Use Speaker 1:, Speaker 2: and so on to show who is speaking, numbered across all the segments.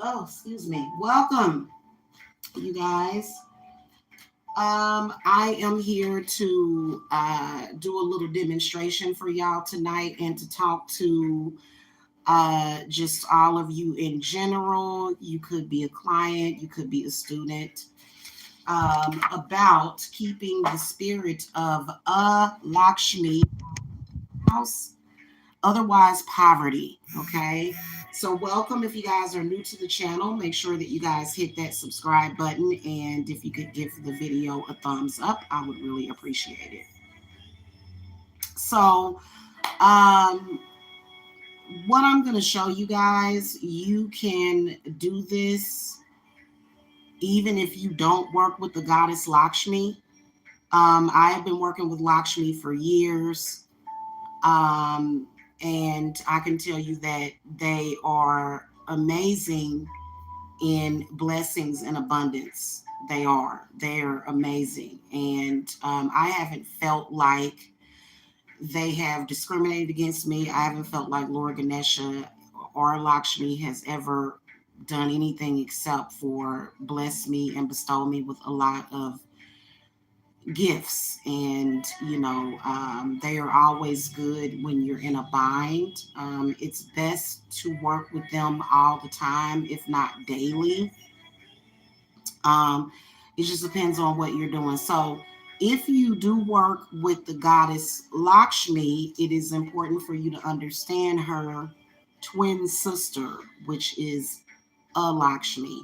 Speaker 1: Oh, excuse me. Welcome, you guys. I am here to do a little demonstration for y'all tonight and to talk to just all of you in general. You could be a client, you could be a student, about keeping the spirit of Lakshmi house, otherwise poverty. Okay. So welcome. If you guys are new to the channel, make sure that you guys hit that subscribe button. And if you could give the video a thumbs up, I would really appreciate it. So, um, what I'm going to show you guys, you can do this even if you don't work with the goddess Lakshmi. I have been working with Lakshmi for years. Um, and I can tell you that they are amazing in blessings and abundance. They are. They're amazing. And I haven't felt like they have discriminated against me. I haven't felt like Lord Ganesha or Lakshmi has ever done anything except for bless me and bestow me with a lot of gifts. And they are always good when you're in a bind. It's best to work with them all the time, if not daily. um, it just depends on what you're doing. So if you do work with the goddess Lakshmi, it is important for you to understand her twin sister, which is Lakshmi.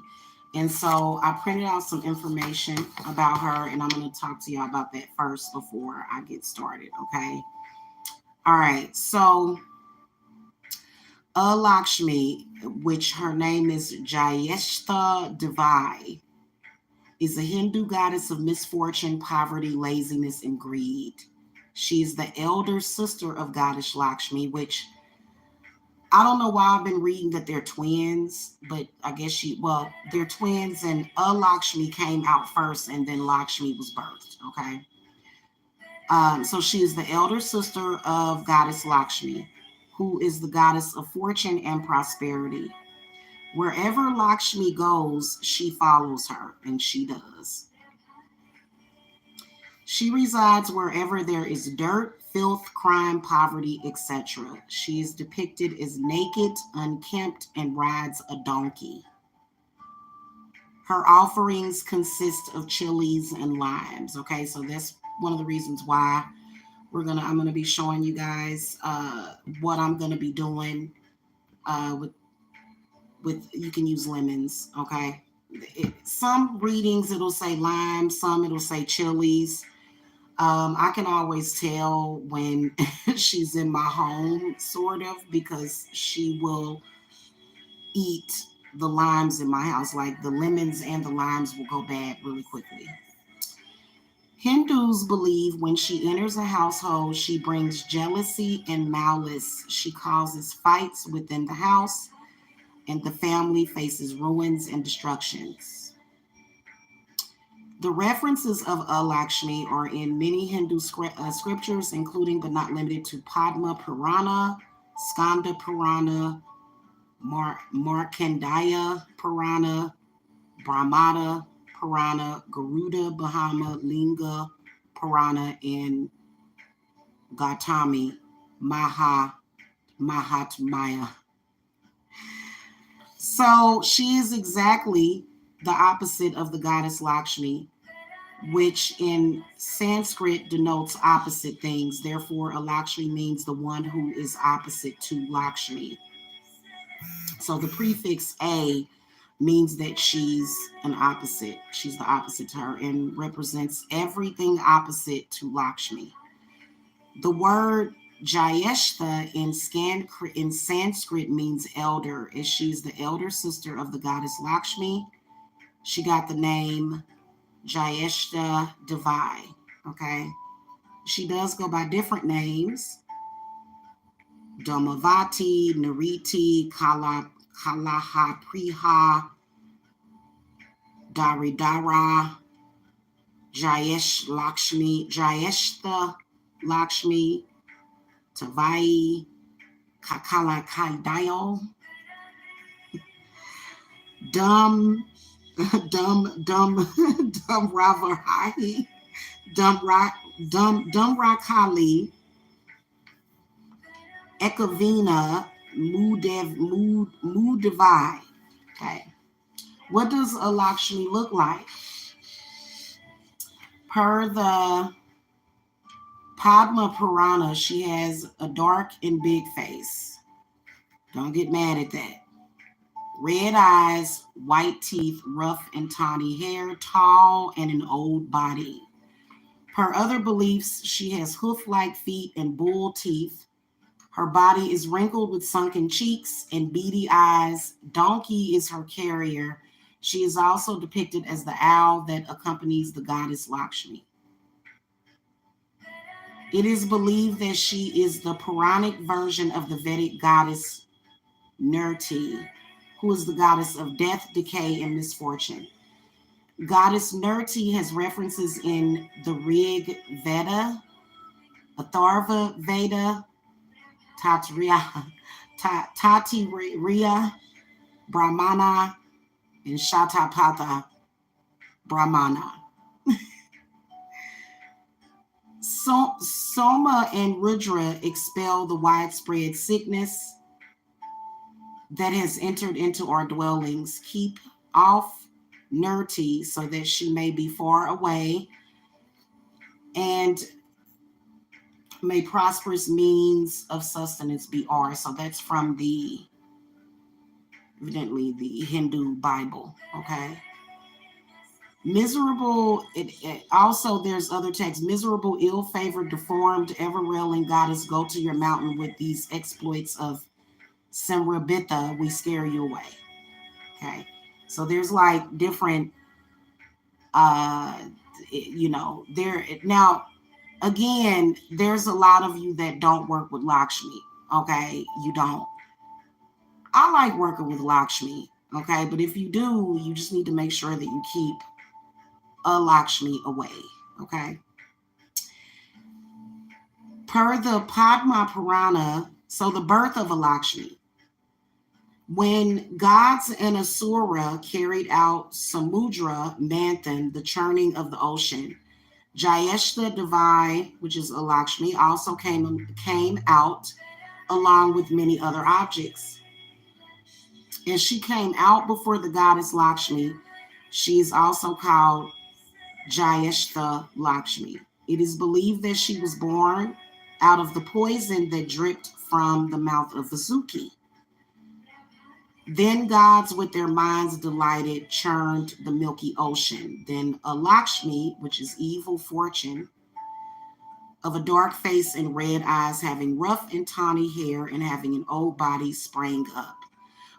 Speaker 1: And so I printed out some information about her, and I'm going to talk to y'all about that first before I get started, okay? All right, so Lakshmi, which her name is Jayeshta Devi, is a Hindu goddess of misfortune, poverty, laziness, and greed. She is the elder sister of goddess Lakshmi, which I don't know why I've been reading that they're twins, but I guess they're twins, and Lakshmi came out first and then Lakshmi was birthed, okay? So she is the elder sister of goddess Lakshmi, who is the goddess of fortune and prosperity. Wherever Lakshmi goes, she follows her, and she does. She resides wherever there is dirt, filth, crime, poverty, etc. She is depicted as naked, unkempt, and rides a donkey. Her offerings consist of chilies and limes. Okay, so that's one of the reasons why I'm gonna be showing you guys what I'm gonna be doing with you can use lemons. Okay, some readings it'll say lime, some it'll say chilies. I can always tell when she's in my home, sort of, because she will eat the limes in my house. Like the lemons and the limes will go bad really quickly. Hindus believe when she enters a household, she brings jealousy and malice. She causes fights within the house, and the family faces ruins and destructions. The references of Lakshmi are in many Hindu scriptures, including but not limited to Padma Purana, Skanda Purana, Markandeya Purana, Brahmada Purana, Garuda Bahama Linga Purana, and Gautami Mahatmya. So she is exactly the opposite of the goddess Lakshmi, which in Sanskrit denotes opposite things. Therefore, Alakshmi means the one who is opposite to Lakshmi. So the prefix A means that she's an opposite. She's the opposite to her and represents everything opposite to Lakshmi. The word Jayeshta in Sanskrit means elder, as she's the elder sister of the goddess Lakshmi. She got the name Jayeshta Devi. Okay. She does go by different names: Domavati, Nariti, Kalahapriha, Daridara, Jayeshta Lakshmi, Tavai, Kakalakaidayo. Dum Dum Ravarahi, Dum Rakali, Ekavina, Mudavai. Okay. What does Alaxmi look like? Per the Padma Purana, she has a dark and big face. Don't get mad at that. Red eyes, white teeth, rough and tawny hair, tall and an old body. Per other beliefs, she has hoof-like feet and bull teeth. Her body is wrinkled with sunken cheeks and beady eyes. Donkey is her carrier. She is also depicted as the owl that accompanies the goddess Lakshmi. It is believed that she is the Puranic version of the Vedic goddess Nirti, who is the goddess of death, decay, and misfortune. Goddess Nirti has references in the Rig Veda, Atharva Veda, Tatiria, Brahmana, and Shatapatha Brahmana. Soma and Rudra expel the widespread sickness that has entered into our dwellings. Keep off Nirti so that she may be far away, and may prosperous means of sustenance be ours. So that's from evidently the Hindu Bible. Okay. Miserable, also there's other texts. Miserable, ill-favored, deformed, ever-railing goddess, go to your mountain with these exploits of Simrabitha, we scare you away. Okay. So there's like different, there now, again, there's a lot of you that don't work with Lakshmi. Okay. You don't. I like working with Lakshmi. Okay. But if you do, you just need to make sure that you keep Lakshmi away. Okay. Per the Padma Purana, so the birth of Lakshmi. When gods and Asura carried out Samudra Manthan, the churning of the ocean, Jayeshta Devi, which is Lakshmi, also came out along with many other objects. And she came out before the goddess Lakshmi. She is also called Jayeshta Lakshmi. It is believed that she was born out of the poison that dripped from the mouth of Vasuki. Then gods with their minds delighted churned the milky ocean. Then Lakshmi, which is evil fortune, of a dark face and red eyes, having rough and tawny hair and having an old body, sprang up.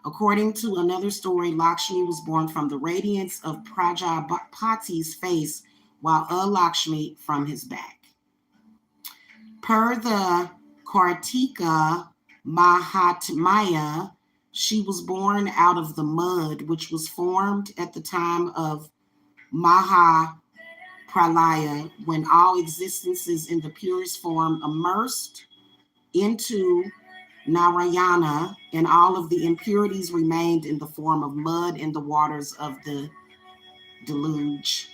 Speaker 1: According to another story, Lakshmi was born from the radiance of Prajapati's face, while Lakshmi from his back. Per the Kartika Mahatmya, she was born out of the mud, which was formed at the time of Mahapralaya, when all existences in the purest form immersed into Narayana, and all of the impurities remained in the form of mud in the waters of the deluge.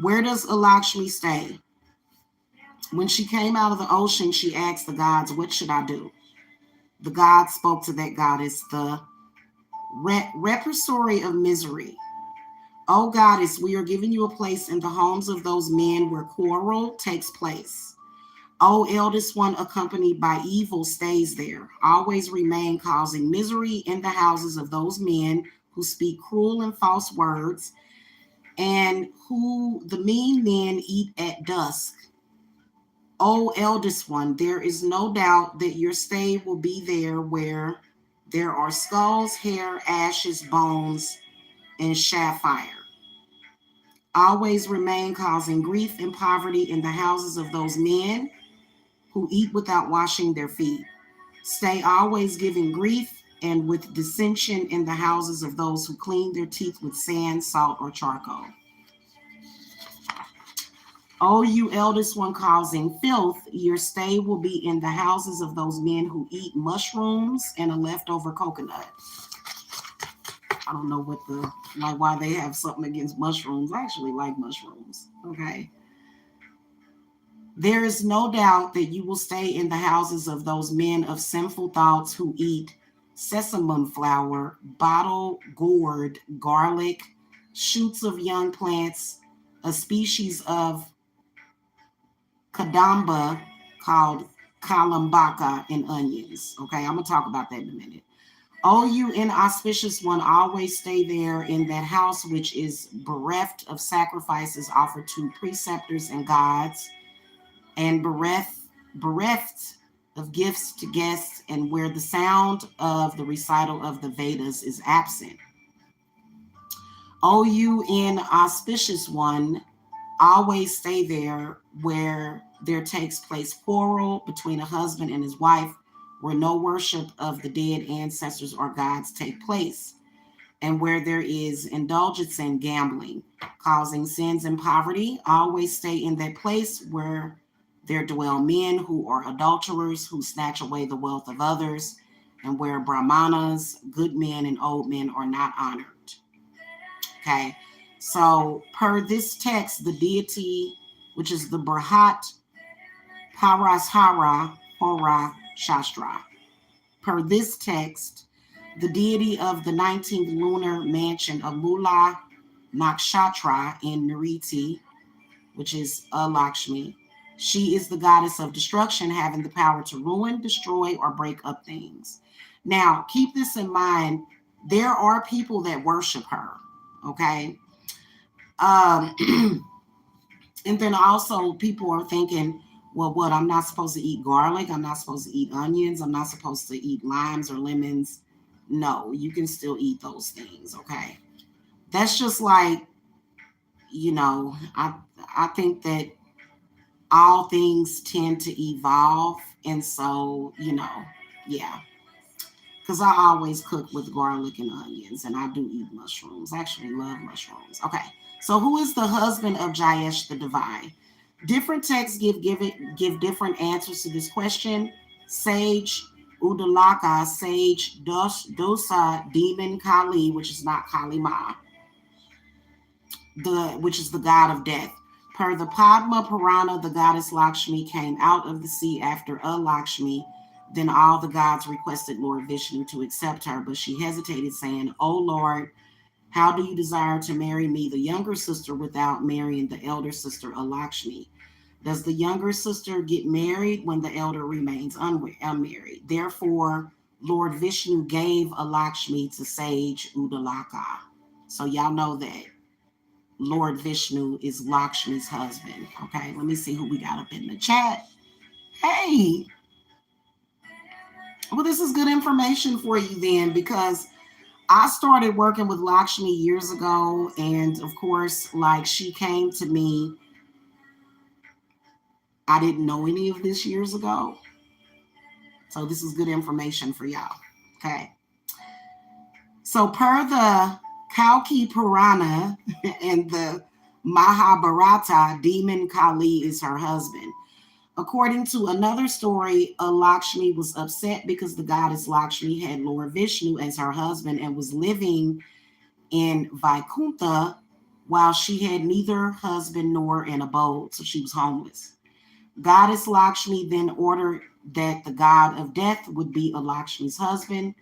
Speaker 1: Where does Lakshmi stay? When she came out of the ocean, she asked the gods, what should I do? The gods spoke to that goddess, the repertory of misery. O goddess, we are giving you a place in the homes of those men where quarrel takes place. O eldest one, accompanied by evil, stays there. Always remain causing misery in the houses of those men who speak cruel and false words, and who the mean men eat at dusk. O eldest one, there is no doubt that your stay will be there where there are skulls, hair, ashes, bones, and sapphire. Always remain causing grief and poverty in the houses of those men who eat without washing their feet. Stay always giving grief and with dissension in the houses of those who clean their teeth with sand, salt, or charcoal. O you eldest one causing filth, your stay will be in the houses of those men who eat mushrooms and a leftover coconut. I don't know what the, like, why they have something against mushrooms. I actually like mushrooms. Okay. There is no doubt that you will stay in the houses of those men of sinful thoughts who eat sesamum flour, bottle gourd, garlic, shoots of young plants, a species of kadamba called kalambaka, and onions. Okay, I'm going to talk about that in a minute. O you inauspicious one, always stay there in that house which is bereft of sacrifices offered to preceptors and gods, and bereft of gifts to guests, and where the sound of the recital of the Vedas is absent. O you inauspicious one, always stay there where there takes place quarrel between a husband and his wife, where no worship of the dead ancestors or gods take place, and where there is indulgence in gambling, causing sins and poverty. Always stay in that place where there dwell men who are adulterers, who snatch away the wealth of others, and where brahmanas, good men and old men, are not honored. Okay, so per this text, the deity, which is the Brihat Parashara Hora Shastra, per this text, the deity of the 19th lunar mansion of Mula Nakshatra in Niriti, which is Alaxmi, she is the goddess of destruction, having the power to ruin, destroy, or break up things. Now, keep this in mind. There are people that worship her, okay? Um, and then also people are thinking, well, what? I'm not supposed to eat garlic. I'm not supposed to eat onions. I'm not supposed to eat limes or lemons. No, you can still eat those things, okay? That's just like, I think that all things tend to evolve. And so, yeah. Because I always cook with garlic and onions, and I do eat mushrooms. I actually love mushrooms. Okay, so who is the husband of Jayesh the Divine? Different texts give different answers to this question. Sage Udalaka, Sage Dosa, Demon Kali, which is not Kali Ma, which is the god of death. Per the Padma Purana, the goddess Lakshmi came out of the sea after Lakshmi. Then all the gods requested Lord Vishnu to accept her, but she hesitated, saying, "O Lord, how do you desire to marry me, the younger sister, without marrying the elder sister, Alaxmi? Does the younger sister get married when the elder remains unmarried? Therefore, Lord Vishnu gave Alaxmi to Sage Udalaka." So y'all know that Lord Vishnu is Lakshmi's husband. Okay, let me see who we got up in the chat. Hey, well, this is good information for you then, because I started working with Lakshmi years ago, and of course, like, she came to me. I didn't know any of this years ago. So this is good information for y'all. Okay. So per the Kalki Purana and the Mahabharata, Demon Kali is her husband. According to another story, Lakshmi was upset because the goddess Lakshmi had Lord Vishnu as her husband and was living in Vaikuntha while she had neither husband nor an abode, so she was homeless. Goddess Lakshmi then ordered that the god of death would be Lakshmi's husband,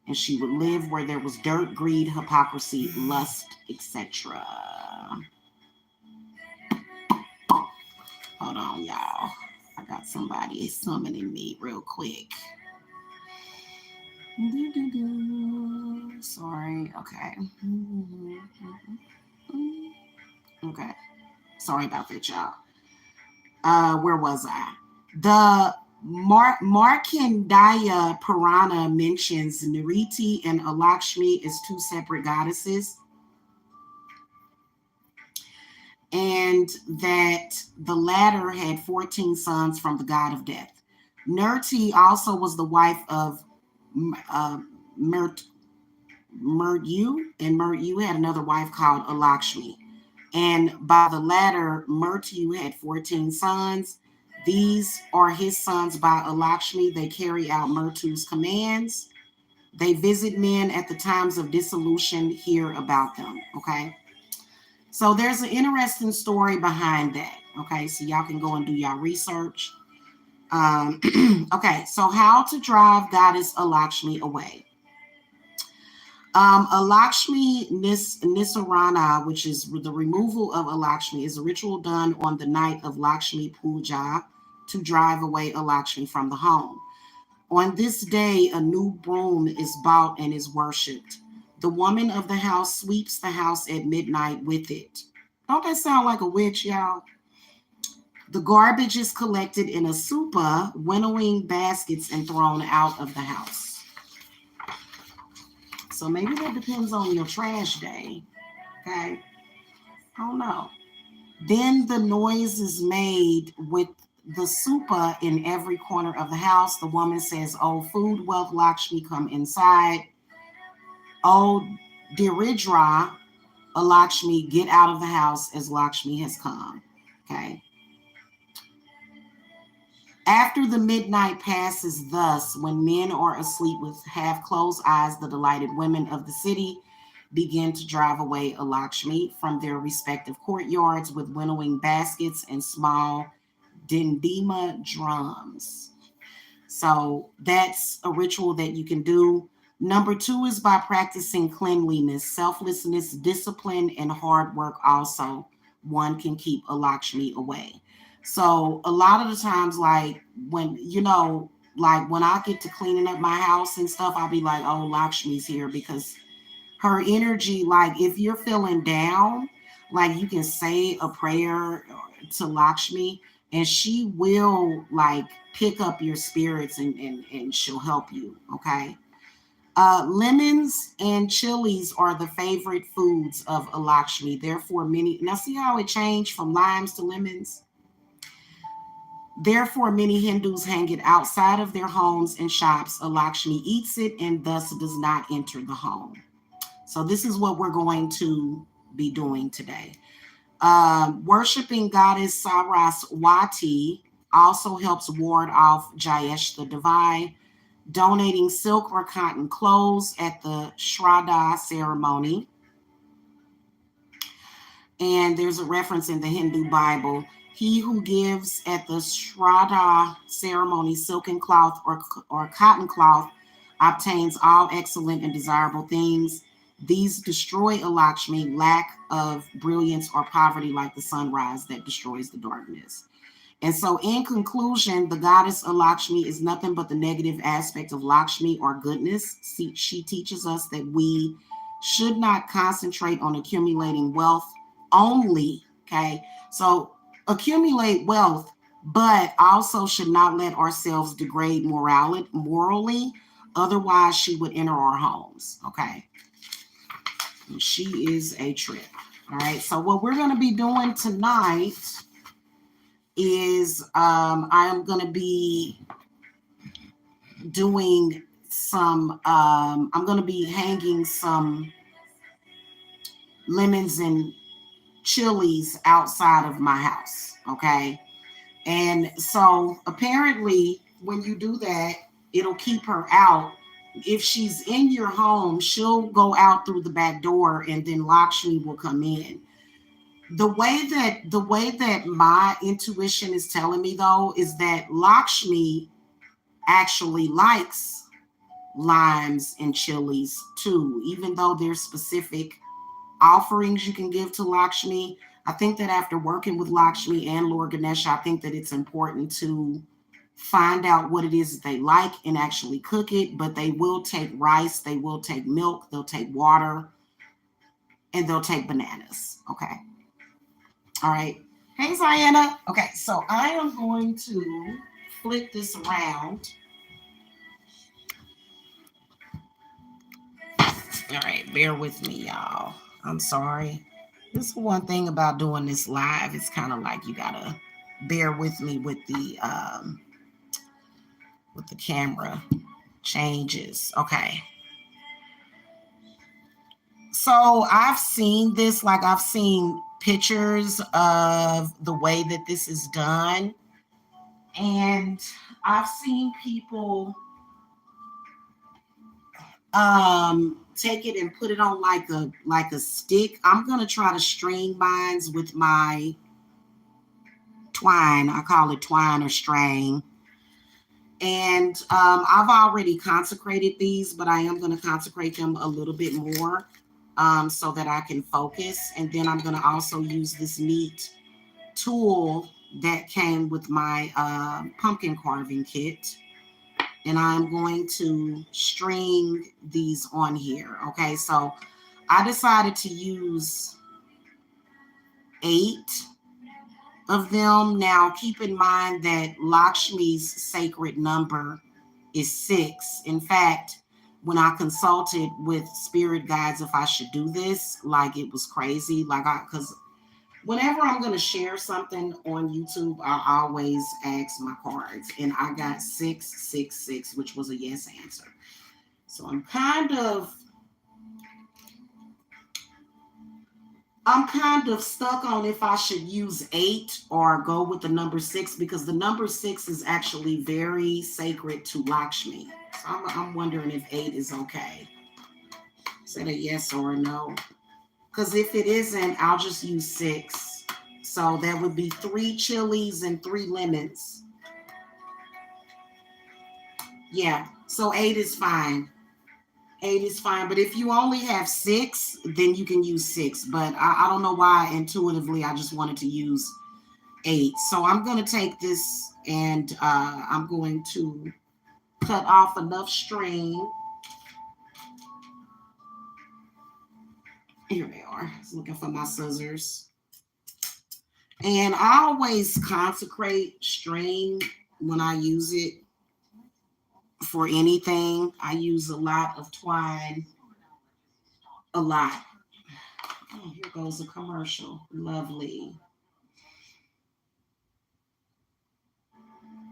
Speaker 1: and she would live where there was dirt, greed, hypocrisy, lust, etc. Hold on, y'all. I got somebody summoning me real quick. Sorry. Okay. Okay. Sorry about that, y'all. Where was I? The Markandeya Purana mentions Niriti and Alaxmi as two separate goddesses, and that the latter had 14 sons from the god of death. Nirti also was the wife of Murtu, and Murtu had another wife called Alaxmi. And by the latter, Murtu had 14 sons. These are his sons by Alaxmi. They carry out Murtu's commands. They visit men at the times of dissolution, hear about them. Okay. So there's an interesting story behind that. Okay. So y'all can go and do y'all research. Okay. So how to drive goddess Alaxmi away. Alaxmi Nisarana, which is the removal of Alaxmi, is a ritual done on the night of Lakshmi Puja to drive away Alaxmi from the home. On this day, a new broom is bought and is worshipped. The woman of the house sweeps the house at midnight with it. Don't that sound like a witch, y'all? The garbage is collected in a supa, winnowing baskets, and thrown out of the house. So maybe that depends on your trash day. Okay. I don't know. Then the noise is made with the supa in every corner of the house. The woman says, "Oh, food, wealth, Lakshmi, come inside. Oh, Diridra, Lakshmi, get out of the house as Lakshmi has come." Okay. After the midnight passes thus, when men are asleep with half closed eyes, the delighted women of the city begin to drive away Lakshmi from their respective courtyards with winnowing baskets and small dindima drums. So that's a ritual that you can do. Number 2 is by practicing cleanliness, selflessness, discipline, and hard work also. One can keep Lakshmi away. So a lot of the times, like when, like when I get to cleaning up my house and stuff, I'll be like, oh, Lakshmi's here, because her energy, like if you're feeling down, like you can say a prayer to Lakshmi and she will like pick up your spirits and she'll help you. Okay. Lemons and chilies are the favorite foods of Lakshmi. Therefore, now see how it changed from limes to lemons? Therefore, many Hindus hang it outside of their homes and shops. Lakshmi eats it and thus does not enter the home. So this is what we're going to be doing today. Worshipping goddess Saraswati also helps ward off Jayesh the divine. Donating silk or cotton clothes at the Shraddha ceremony. And there's a reference in the Hindu Bible. He who gives at the Shraddha ceremony silken cloth or cotton cloth obtains all excellent and desirable things. These destroy Lakshmi, lack of brilliance or poverty like the sunrise that destroys the darkness. And so in conclusion, the goddess Lakshmi is nothing but the negative aspect of Lakshmi or goodness. She teaches us that we should not concentrate on accumulating wealth only. Okay. So accumulate wealth, but also should not let ourselves degrade morally. Otherwise, she would enter our homes. Okay. And she is a trip. All right. So what we're going to be doing tonight is I am going to be doing some, I'm going to be hanging some lemons and chilies outside of my house. Okay. And so apparently when you do that, it'll keep her out. If she's in your home, she'll go out through the back door and then Lakshmi will come in. The way that my intuition is telling me though is that Lakshmi actually likes limes and chilies too, even though there's specific offerings you can give to Lakshmi. I think that after working with Lakshmi and Lord Ganesha, I think that it's important to find out what it is that they like and actually cook it. But they will take rice, they will take milk, they'll take water, and they'll take bananas. Okay. All right. Hey, Ziana. Okay, so I am going to flip this around. All right, bear with me, y'all. I'm sorry. This is one thing about doing this live. It's kind of like you gotta bear with me with the camera changes. Okay. So I've seen this, like I've seen pictures of the way that this is done. And I've seen people take it and put it on like a stick. I'm gonna try to string mines with my twine. I call it twine or string. And I've already consecrated these, but I am going to consecrate them a little bit more so that I can focus. And then I'm going to also use this neat tool that came with my pumpkin carving kit. And I'm going to string these on here. Okay, so I decided to use 8 of them. Now, keep in mind that Lakshmi's sacred number is 6. In fact, when I consulted with spirit guides if I should do this, like it was crazy. Because whenever I'm going to share something on YouTube, I always ask my cards. And I got 666, which was a yes answer. So I'm kind of stuck on if I should use 8 or go with the number 6, because the number 6 is actually very sacred to Lakshmi. So I'm wondering if 8 is okay. Is that a yes or a no? Because if it isn't, I'll just use 6. So that would be 3 chilies and 3 lemons. Yeah, so 8 is fine. 8 is fine, but if you only have 6, then you can use 6. But I don't know why intuitively I just wanted to use 8. So I'm going to take this and I'm going to cut off enough string. Here they are. I was looking for my scissors. And I always consecrate string when I use it for anything. I use a lot of twine. A lot. Oh, here goes a commercial. Lovely.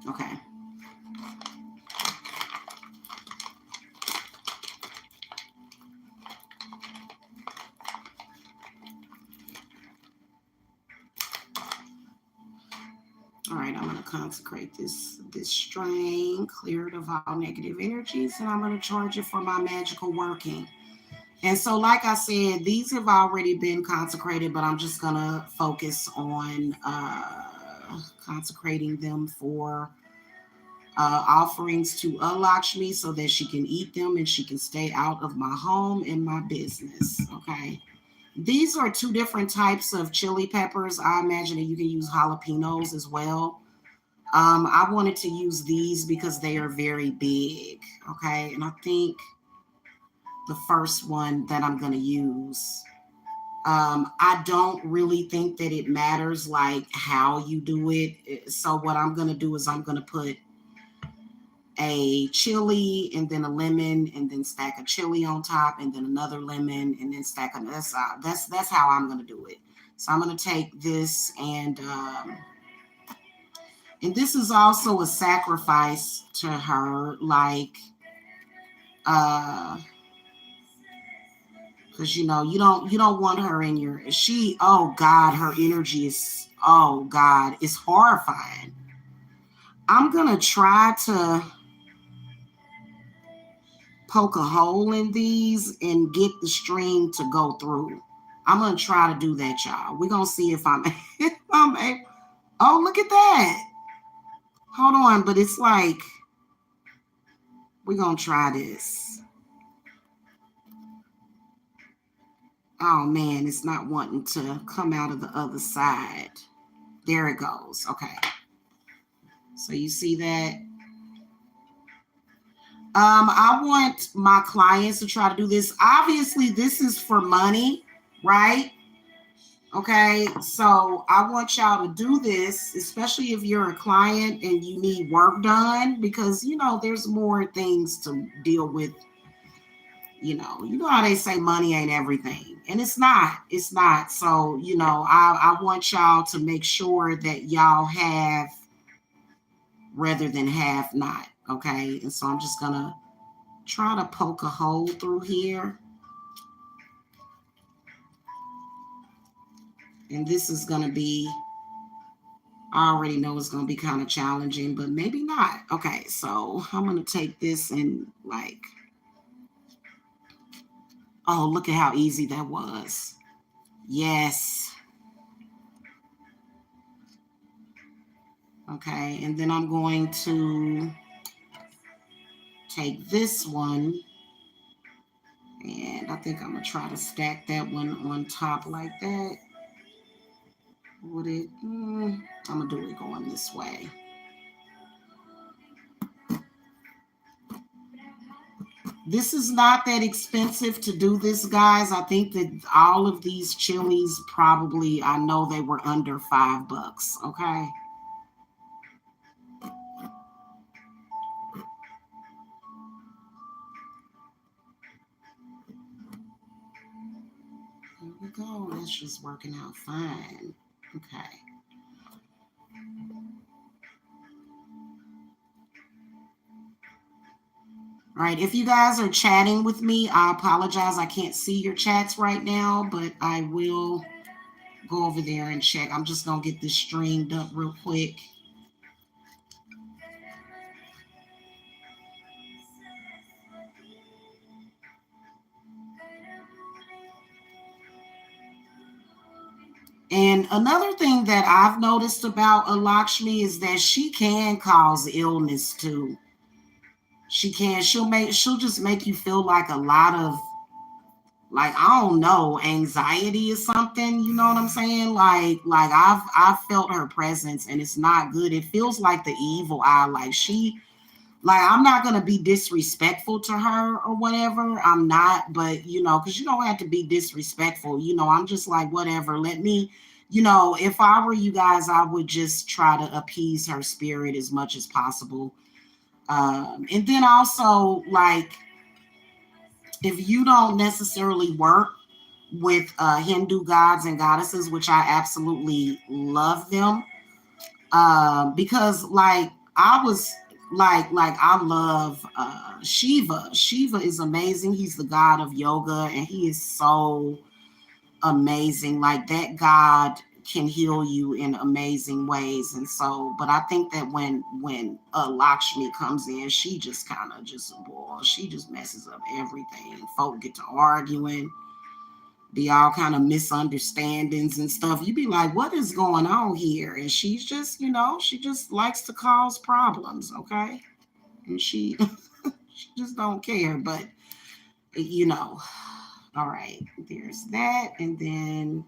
Speaker 1: Okay. All right, I'm going to consecrate this string, clear it of all negative energies, and I'm going to charge it for my magical working. And so, like I said, these have already been consecrated, but I'm just going to focus on consecrating them for offerings to Alaxmi so that she can eat them and she can stay out of my home and my business. Okay. These are 2 different types of chili peppers. I imagine that you can use jalapenos as well. I wanted to use these because they are very big. Okay. And I think the first one that I'm going to use, I don't really think that it matters like how you do it. So what I'm going to do is I'm going to put a chili and then a lemon and then stack a chili on top and then another lemon and then stack another. That's how I'm going to do it. So I'm going to take this and this is also a sacrifice to her, like because you don't want her in your oh God, her energy is, oh God, it's horrifying. I'm gonna try to poke a hole in these and get the string to go through. I'm gonna try to do that, y'all. We're gonna see if I'm able. Oh, look at that. Hold on, but it's like we're gonna try this. Oh man, it's not wanting to come out of the other side. There it goes. Okay. So you see that? I want my clients to try to do this. Obviously, this is for money, right? Okay, so I want y'all to do this, especially if you're a client and you need work done, because there's more things to deal with. You know how they say money ain't everything, and it's not. It's not. So I want y'all to make sure that y'all have rather than have not. Okay, and so I'm just gonna try to poke a hole through here. And this is going to be, I already know it's going to be kind of challenging, but maybe not. Okay, so I'm going to take this and Oh, look at how easy that was. Yes. Okay, and then I'm going to take this one, and I think I'm gonna try to stack that one on top like that. Would it? I'm gonna do it going this way. This is not that expensive to do this, guys. I think that all of these chilies probably, I know they were under $5, okay? Here we go. That's just working out fine. Okay. All right. If you guys are chatting with me, I apologize. I can't see your chats right now, but I will go over there and check. I'm just going to get this streamed up real quick. And another thing that I've noticed about Alaxmi is that she can cause illness too. She can. She'll just make you feel like a lot of, like, I don't know, anxiety or something. You know what I'm saying? Like I've felt her presence and it's not good. It feels like the evil eye. Like I'm not gonna be disrespectful to her or whatever. I'm not, but because you don't have to be disrespectful. I'm just like, whatever. Let me, if I were you guys, I would just try to appease her spirit as much as possible. And then also, like, if you don't necessarily work with Hindu gods and goddesses, which I absolutely love them, because like I was like I love Shiva. Shiva is amazing. He's the god of yoga, and he is so amazing. Like that god can heal you in amazing ways. And so, but I think that when Lakshmi comes in, she just kind of just, boy, she just messes up everything. Folk get to arguing, be all kind of misunderstandings and stuff. You be like, what is going on here? And she's just, she just likes to cause problems, okay? And she she just don't care. But all right, there's that. And then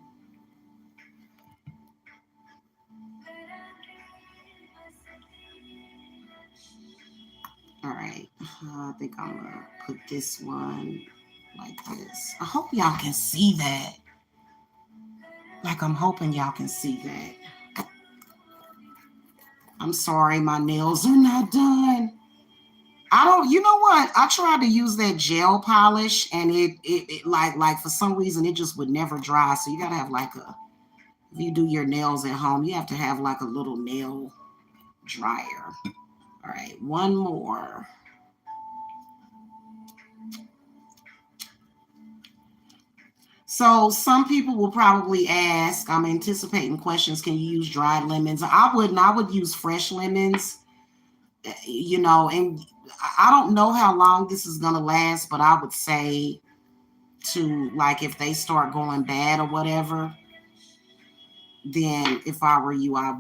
Speaker 1: all right, I think I'm gonna put this one like this. I hope y'all can see that. Like, I'm hoping y'all can see that. I'm sorry, my nails are not done. I don't, you know what? I tried to use that gel polish and it like for some reason it just would never dry. So you gotta have like if you do your nails at home, you have to have like a little nail dryer. All right, one more. So some people will probably ask, I'm anticipating questions, can you use dried lemons? I would use fresh lemons, and I don't know how long this is going to last, but I would say to, like, if they start going bad or whatever, then if I were you, I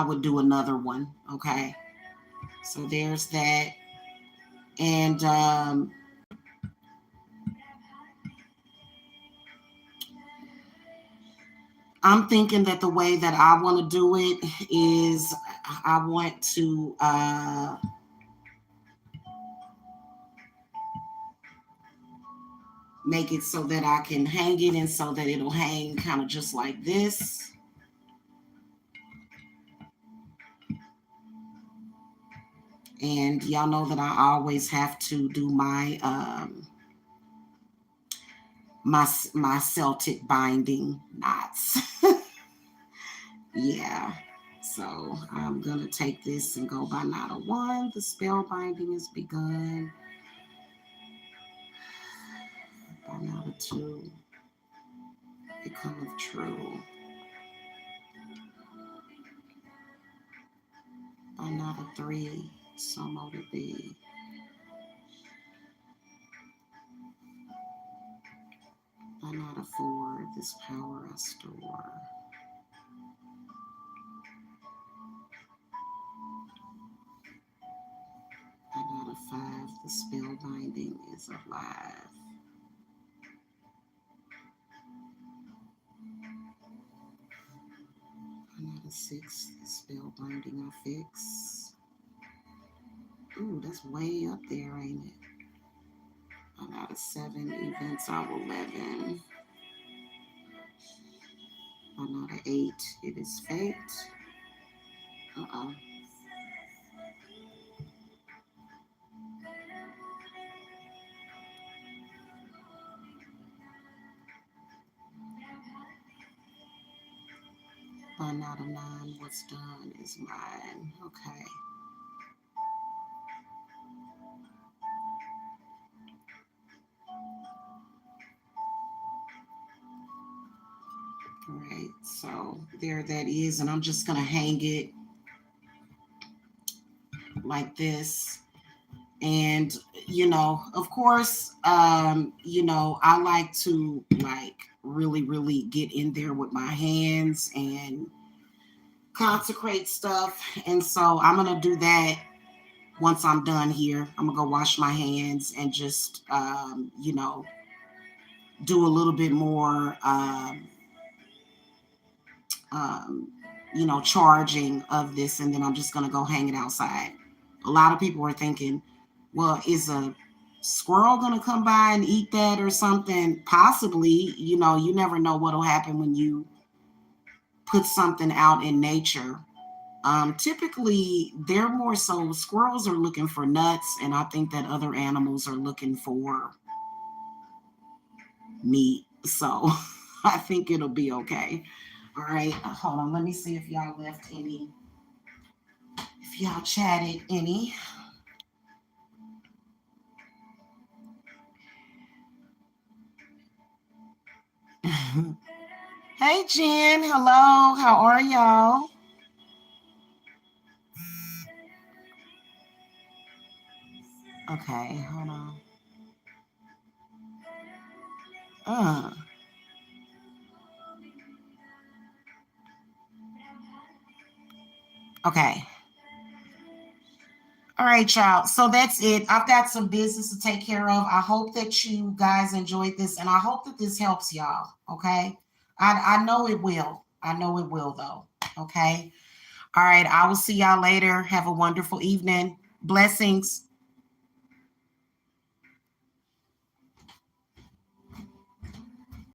Speaker 1: would do another one. Okay. So there's that. And I'm thinking that the way that I want to do it is I want to make it so that I can hang it and so that it'll hang kind of just like this. And y'all know that I always have to do my my Celtic binding knots. Yeah. So I'm gonna take this and go by knot of 1. The spell binding is begun. By knot of 2, becometh true. By knot of 3, so mote it be. a 4, this power I store. I got a 5, the spell binding is alive. I got a 6, the spell binding I fix. Ooh, that's way up there, ain't it? I got a 7, events of 11. I got an 8, it is fate. Uh-oh. One out of 9, what's done is mine. Okay. All right, so there that is, and I'm just gonna hang it like this. And of course, I like to really get in there with my hands and consecrate stuff. And so I'm gonna do that once I'm done here. I'm gonna go wash my hands and just do a little bit more charging of this, and then I'm just gonna go hang it outside. A lot of people are thinking, well, is a squirrel gonna come by and eat that or something? Possibly. You never know what'll happen when you put something out in nature. Typically, they're more so, squirrels are looking for nuts, and I think that other animals are looking for meat. So I think it'll be okay. All right, hold on. Let me see if y'all left any, if y'all chatted any. Hey, Jen. Hello. How are y'all? Okay, hold on. Uh. Okay. All right, y'all. So that's it. I've got some business to take care of. I hope that you guys enjoyed this, and I hope that this helps y'all. Okay. I know it will. I know it will, though. Okay. All right. I will see y'all later. Have a wonderful evening. Blessings.